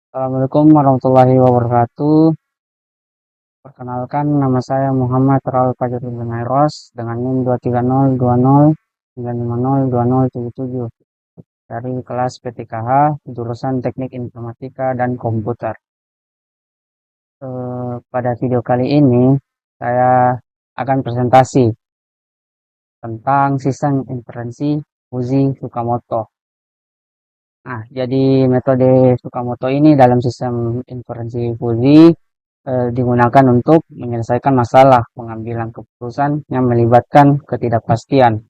Assalamualaikum warahmatullahi wabarakatuh. Perkenalkan, nama saya Muhammad Raul Fajar bin Airos dengan NIM 2302095020077 dari kelas PTKH jurusan Teknik Informatika dan Komputer. Pada video kali ini saya akan presentasi tentang sistem inferensi Fuzzy Tsukamoto. Nah, jadi metode Tsukamoto ini dalam sistem inferensi Fuzzy digunakan untuk menyelesaikan masalah pengambilan keputusan yang melibatkan ketidakpastian.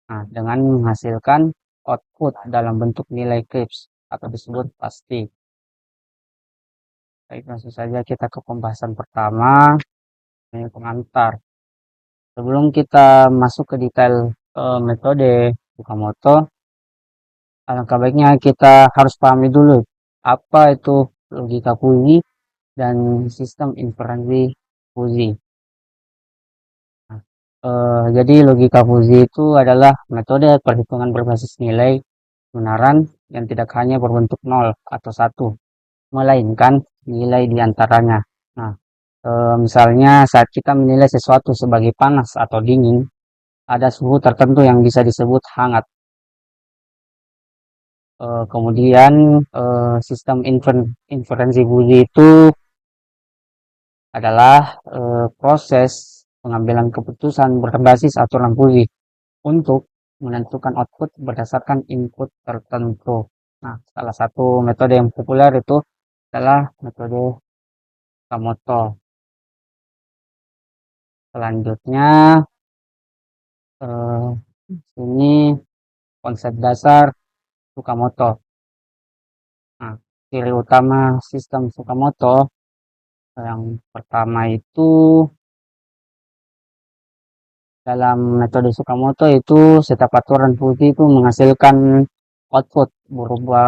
Nah, dengan menghasilkan output dalam bentuk nilai CRISP atau disebut pasti. Baik, langsung saja kita ke pembahasan pertama, ini pengantar. Sebelum kita masuk ke detail metode Tsukamoto, alangkah baiknya kita harus pahami dulu apa itu logika Fuzzy dan sistem inferensi Fuzzy. Jadi logika Fuzzy itu adalah metode perhitungan berbasis nilai kebenaran yang tidak hanya berbentuk 0 atau 1, melainkan nilai di antaranya. Nah, misalnya saat kita menilai sesuatu sebagai panas atau dingin, ada suhu tertentu yang bisa disebut hangat. Kemudian sistem inferensi Fuzzy itu adalah proses pengambilan keputusan berbasis aturan Fuzzy untuk menentukan output berdasarkan input tertentu. Nah, salah satu metode yang populer itu adalah metode Tsukamoto. Selanjutnya, eh, ini konsep dasar Tsukamoto. Nah, ciri utama sistem Tsukamoto yang pertama itu dalam metode Tsukamoto itu setiap aturan Fuzzy itu menghasilkan output berupa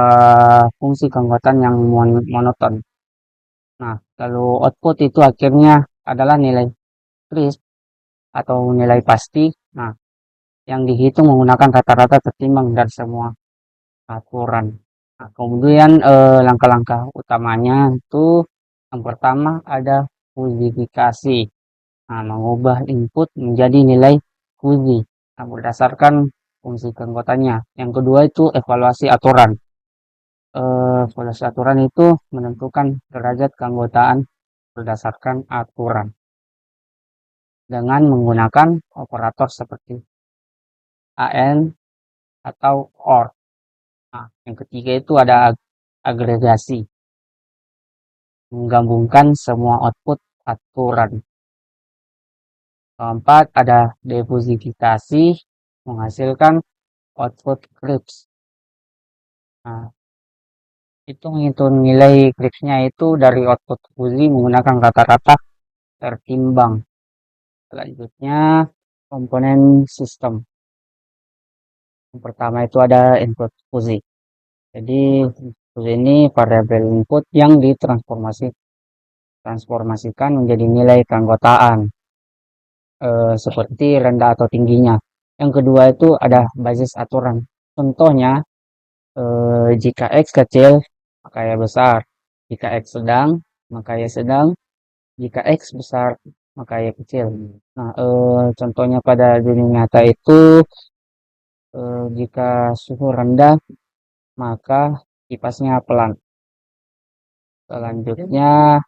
fungsi kekuatan yang monoton. Nah, lalu output itu akhirnya adalah nilai CRISP atau nilai pasti. Nah, yang dihitung menggunakan rata-rata tertimbang dari semua aturan. Nah, kemudian langkah-langkah utamanya itu yang pertama ada fuzifikasi. Nah, mengubah input menjadi nilai Fuzzy. Nah, berdasarkan fungsi keanggotaannya. Yang kedua itu evaluasi aturan. Evaluasi aturan itu menentukan derajat keanggotaan berdasarkan aturan dengan menggunakan operator seperti AN atau OR. Nah, yang ketiga itu ada agregasi, menggabungkan semua output aturan. Keempat ada defusifikasi, menghasilkan output CRISP. Nah, itu menghitung nilai CRISP-nya itu dari output Fuzzy menggunakan rata-rata tertimbang. Selanjutnya komponen sistem. Yang pertama itu ada input Fuzzy. Jadi Fuzzy ini variabel input yang transformasikan menjadi nilai keanggotaan seperti rendah atau tingginya. Yang kedua itu ada basis aturan. Contohnya jika X kecil maka Y besar, jika X sedang maka Y sedang, jika X besar maka Y kecil. Nah, contohnya pada dunia nyata itu jika suhu rendah maka kipasnya pelan. Selanjutnya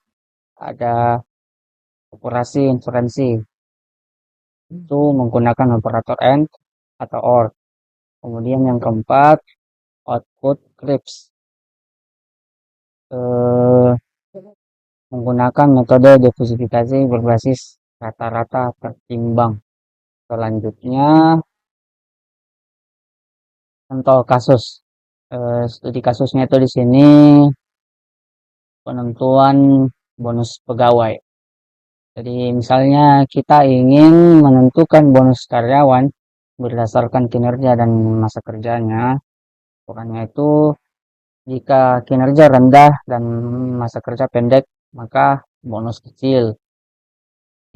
ada operasi inferensi, itu menggunakan operator AND atau OR. Kemudian yang keempat, output CRISP. Menggunakan metode defusifikasi berbasis rata-rata tertimbang. Selanjutnya, contoh kasus. Studi kasusnya itu di sini penentuan bonus pegawai. Jadi misalnya kita ingin menentukan bonus karyawan berdasarkan kinerja dan masa kerjanya. Ukurannya itu jika kinerja rendah dan masa kerja pendek, maka bonus kecil.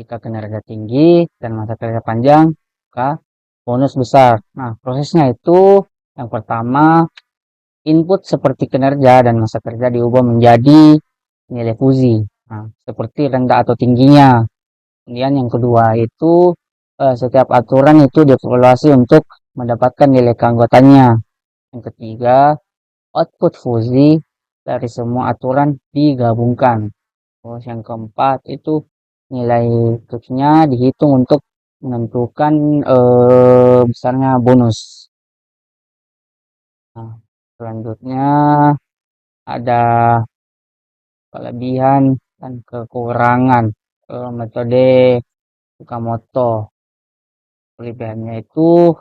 Jika kinerja tinggi dan masa kerja panjang, maka bonus besar. Nah, prosesnya itu yang pertama Input seperti kinerja dan masa kerja diubah menjadi nilai fuzi. Nah, seperti rendah atau tingginya. Kemudian yang kedua itu setiap aturan itu dievaluasi untuk mendapatkan nilai keanggotaannya. Yang ketiga, output fuzi dari semua aturan digabungkan. Terus yang keempat itu nilai X-nya dihitung untuk menentukan besarnya bonus. Nah, selanjutnya ada kelebihan dan kekurangan metode Tsukamoto. Kelebihannya itu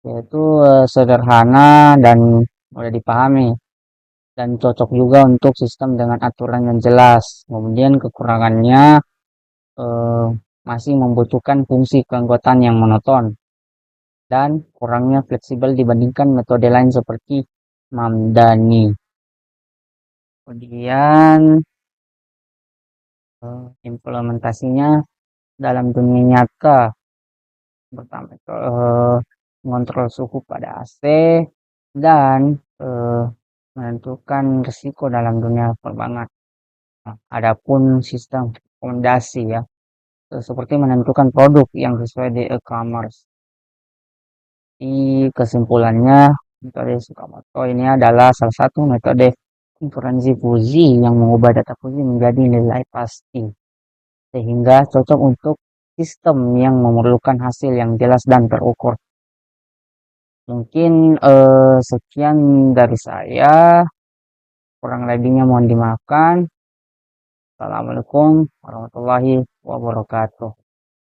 yaitu sederhana dan mudah dipahami dan cocok juga untuk sistem dengan aturan yang jelas. Kemudian kekurangannya eh, masih membutuhkan fungsi keanggotaan yang monoton dan kurangnya fleksibel dibandingkan metode lain seperti Mamdani. Kemudian implementasinya dalam dunia nyata, pertama mengontrol suhu pada AC dan menentukan risiko dalam dunia perbankan. Nah, adapun sistem rekomendasi ya, seperti menentukan produk yang sesuai di e-commerce. Di kesimpulannya, metode Tsukamoto ini adalah salah satu metode inferensi fuzi yang mengubah data fuzi menjadi nilai pasti, sehingga cocok untuk sistem yang memerlukan hasil yang jelas dan terukur. Mungkin sekian dari saya, kurang lebihnya mohon dimaafkan. Assalamualaikum warahmatullahi wabarakatuh.